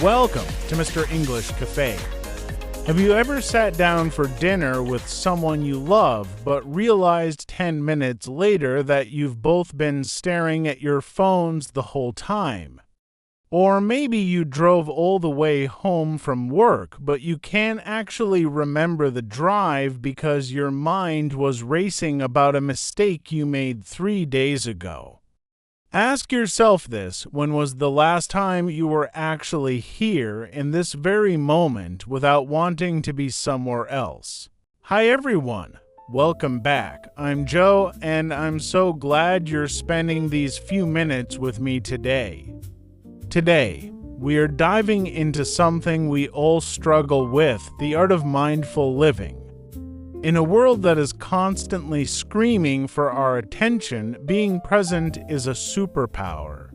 Welcome to Mr. English Cafe. Have you ever sat down for dinner with someone you love but realized 10 minutes later that you've both been staring at your phones the whole time? Or maybe you drove all the way home from work, but you can't actually remember the drive because your mind was racing about a mistake you made 3 days ago. Ask yourself this: when was the last time you were actually here in this very moment without wanting to be somewhere else? Hi everyone, welcome back. I'm Joe, and I'm so glad you're spending these few minutes with me today. Today, we are diving into something we all struggle with, the art of mindful living. In a world that is constantly screaming for our attention, being present is a superpower.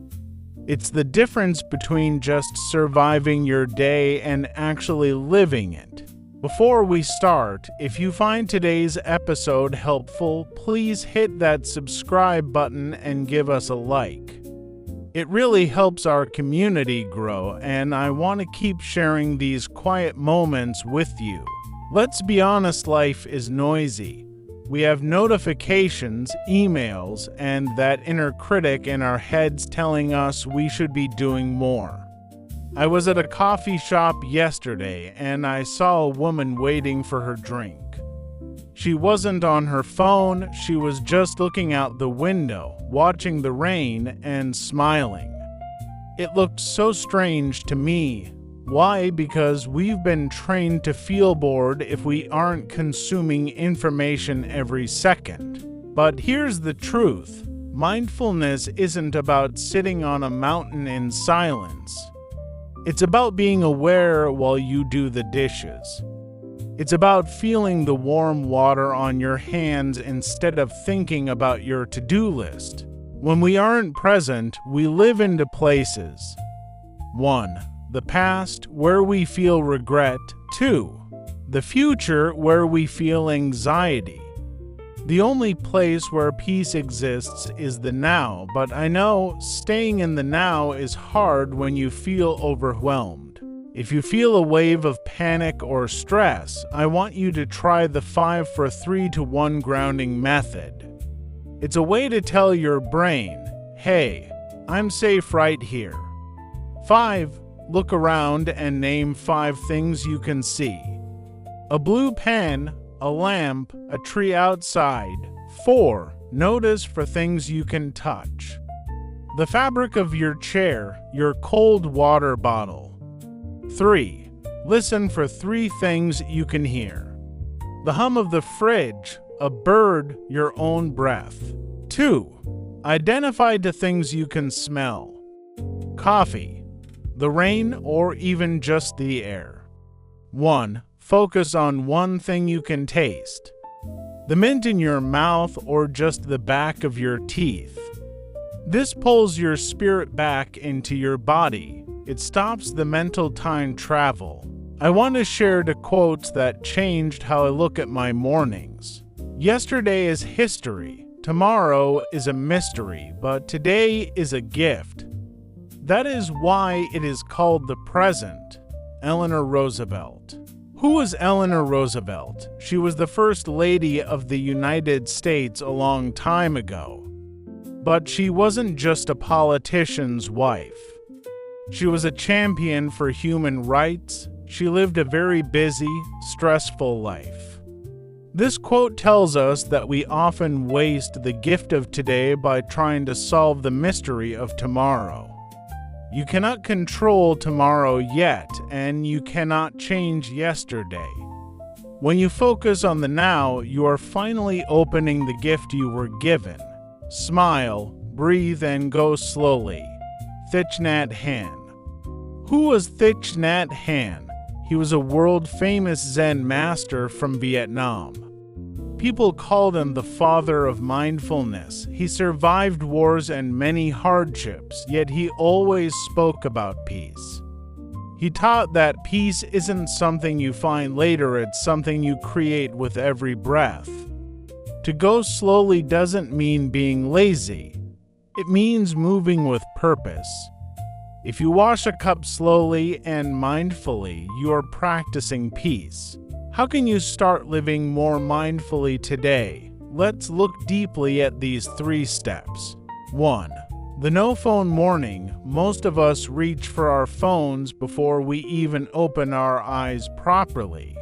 It's the difference between just surviving your day and actually living it. Before we start, if you find today's episode helpful, please hit that subscribe button and give us a like. It really helps our community grow, and I want to keep sharing these quiet moments with you. Let's be honest, life is noisy. We have notifications, emails, and that inner critic in our heads telling us we should be doing more. I was at a coffee shop yesterday, and I saw a woman waiting for her drink. She wasn't on her phone, she was just looking out the window, watching the rain, and smiling. It looked so strange to me. Why? Because we've been trained to feel bored if we aren't consuming information every second. But here's the truth: mindfulness isn't about sitting on a mountain in silence. It's about being aware while you do the dishes. It's about feeling the warm water on your hands instead of thinking about your to-do list. When we aren't present, we live into places. 1. The past, where we feel regret. 2. The future, where we feel anxiety. The only place where peace exists is the now, but I know staying in the now is hard when you feel overwhelmed. If you feel a wave of panic or stress, I want you to try the 5-4-3-1 grounding method. It's a way to tell your brain, hey, I'm safe right here. 5. Look around and name 5 things you can see. A blue pen, a lamp, a tree outside. 4. Notice for things you can touch. The fabric of your chair, your cold water bottle. 3. Listen for 3 things you can hear. The hum of the fridge, a bird, your own breath. 2. Identify the things you can smell. Coffee, the rain, or even just the air. 1. Focus on one thing you can taste. The mint in your mouth or just the back of your teeth. This pulls your spirit back into your body. It stops the mental time travel. I want to share the quotes that changed how I look at my mornings. Yesterday is history. Tomorrow is a mystery, but today is a gift. That is why it is called the present. Eleanor Roosevelt. Who was Eleanor Roosevelt? She was the First Lady of the United States a long time ago. But she wasn't just a politician's wife. She was a champion for human rights. She lived a very busy, stressful life. This quote tells us that we often waste the gift of today by trying to solve the mystery of tomorrow. You cannot control tomorrow yet, and you cannot change yesterday. When you focus on the now, you are finally opening the gift you were given. Smile, breathe, and go slowly. Thich Nhat Hanh. Who was Thich Nhat Hanh? He was a world-famous Zen master from Vietnam. People called him the father of mindfulness. He survived wars and many hardships, yet he always spoke about peace. He taught that peace isn't something you find later, it's something you create with every breath. To go slowly doesn't mean being lazy. It means moving with purpose. If you wash a cup slowly and mindfully, you are practicing peace. How can you start living more mindfully today? Let's look deeply at these 3 steps. 1. The no-phone morning. Most of us reach for our phones before we even open our eyes properly.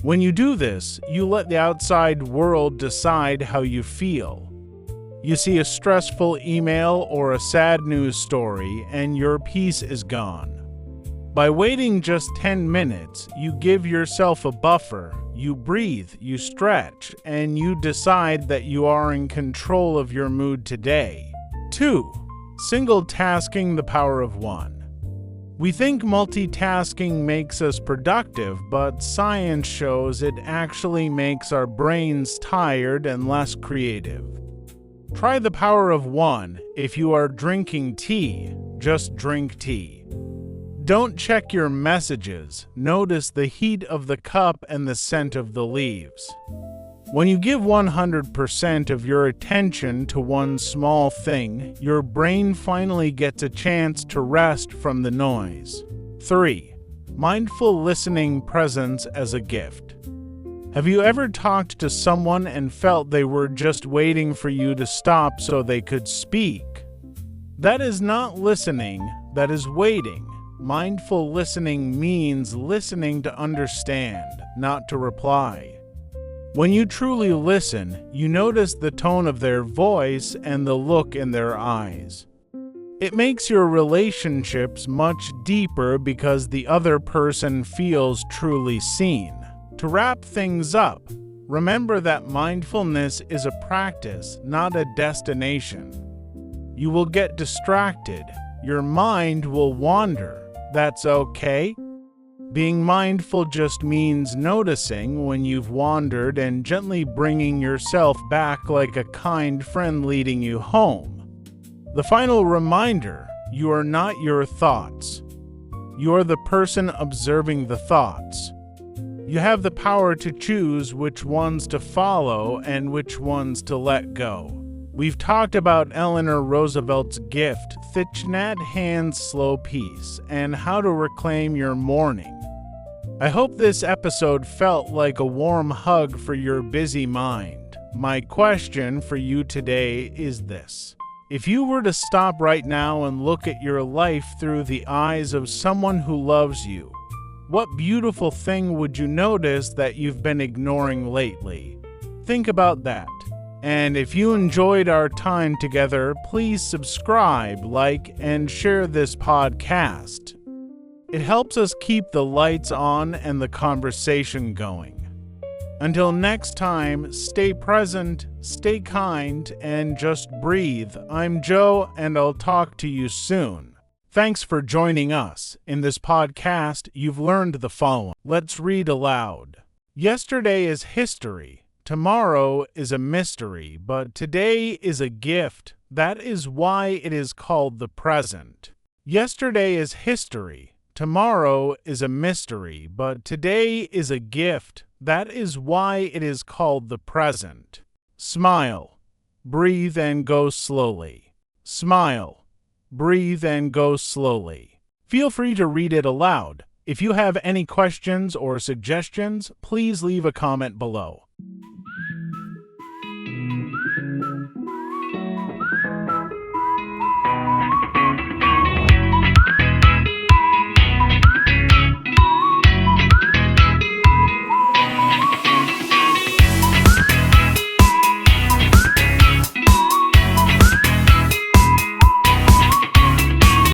When you do this, you let the outside world decide how you feel. You see a stressful email or a sad news story, and your peace is gone. By waiting just 10 minutes, you give yourself a buffer, you breathe, you stretch, and you decide that you are in control of your mood today. 2. Single tasking, the power of 1. We think multitasking makes us productive, but science shows it actually makes our brains tired and less creative. Try the power of 1. If you are drinking tea, just drink tea. Don't check your messages. Notice the heat of the cup and the scent of the leaves. When you give 100% of your attention to one small thing, your brain finally gets a chance to rest from the noise. 3. Mindful listening, presence as a gift. Have you ever talked to someone and felt they were just waiting for you to stop so they could speak? That is not listening, that is waiting. Mindful listening means listening to understand, not to reply. When you truly listen, you notice the tone of their voice and the look in their eyes. It makes your relationships much deeper because the other person feels truly seen. To wrap things up, remember that mindfulness is a practice, not a destination. You will get distracted. Your mind will wander. That's okay. Being mindful just means noticing when you've wandered and gently bringing yourself back like a kind friend leading you home. The final reminder, you are not your thoughts. You are the person observing the thoughts. You have the power to choose which ones to follow and which ones to let go. We've talked about Eleanor Roosevelt's gift, Thich Nhat Hanh's slow peace, and how to reclaim your morning. I hope this episode felt like a warm hug for your busy mind. My question for you today is this. If you were to stop right now and look at your life through the eyes of someone who loves you, what beautiful thing would you notice that you've been ignoring lately? Think about that. And if you enjoyed our time together, please subscribe, like, and share this podcast. It helps us keep the lights on and the conversation going. Until next time, stay present, stay kind, and just breathe. I'm Joe, and I'll talk to you soon. Thanks for joining us. In this podcast, you've learned the following. Let's read aloud. Yesterday is history. Tomorrow is a mystery, but today is a gift. That is why it is called the present. Yesterday is history. Tomorrow is a mystery, but today is a gift. That is why it is called the present. Smile. Breathe and go slowly. Smile. Breathe and go slowly. Feel free to read it aloud. If you have any questions or suggestions, please leave a comment below.